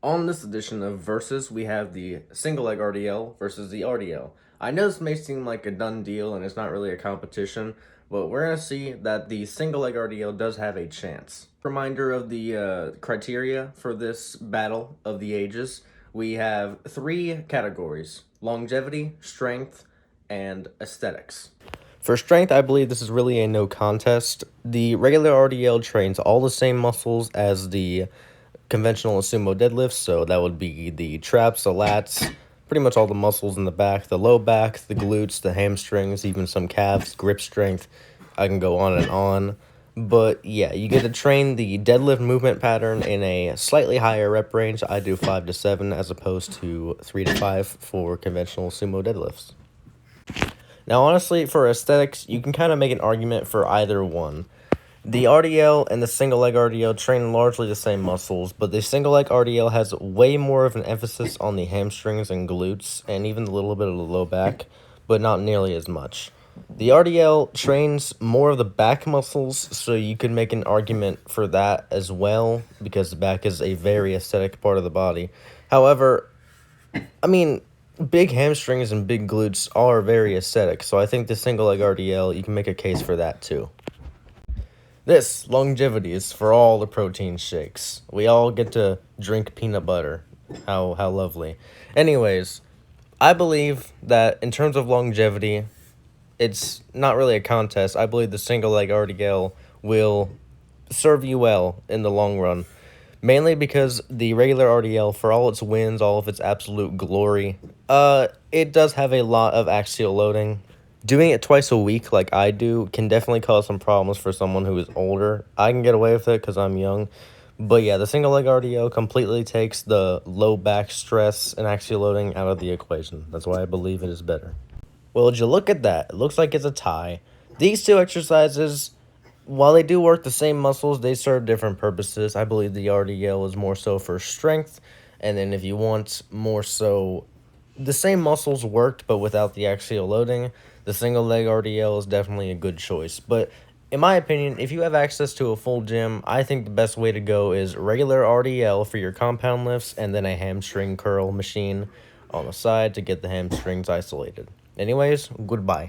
On this edition of Versus, we have the single leg RDL versus the RDL. I know this may seem like a done deal and it's not really a competition, but we're going to see that the single leg RDL does have a chance. Reminder of the criteria for this battle of the ages. We have three categories: longevity, strength, and aesthetics. For strength, I believe this is really a no contest. The regular RDL trains all the same muscles as the conventional sumo deadlifts, so that would be the traps, the lats, pretty much all the muscles in the back, the low back, the glutes, the hamstrings, even some calves, grip strength. I can go on and on. But yeah, you get to train the deadlift movement pattern in a slightly higher rep range. I do 5 to 7 as opposed to 3 to 5 for conventional sumo deadlifts. Now, honestly, for aesthetics, you can kind of make an argument for either one. The RDL and the single leg RDL train largely the same muscles, but the single leg RDL has way more of an emphasis on the hamstrings and glutes, and even a little bit of the low back, but not nearly as much. The RDL trains more of the back muscles, so you could make an argument for that as well, because the back is a very aesthetic part of the body. However, I mean, big hamstrings and big glutes are very aesthetic, so I think the single leg RDL, you can make a case for that too. This longevity is for all the protein shakes. We all get to drink peanut butter. How lovely. Anyways, I believe that in terms of longevity, it's not really a contest. I believe the single leg RDL will serve you well in the long run. Mainly because the regular RDL, for all its wins, all of its absolute glory, it does have a lot of axial loading. Doing it twice a week like I do can definitely cause some problems for someone who is older. I can get away with it because I'm young. But yeah, the single leg RDO completely takes the low back stress and axial loading out of the equation. That's why I believe it is better. Well, would you look at that? It looks like it's a tie. These two exercises, while they do work the same muscles, they serve different purposes. I believe the RDL is more so for strength, and then if you want more so the same muscles worked but without the axial loading, the single leg RDL is definitely a good choice. But in my opinion, if you have access to a full gym, I think the best way to go is regular RDL for your compound lifts and then a hamstring curl machine on the side to get the hamstrings isolated. Anyways, goodbye.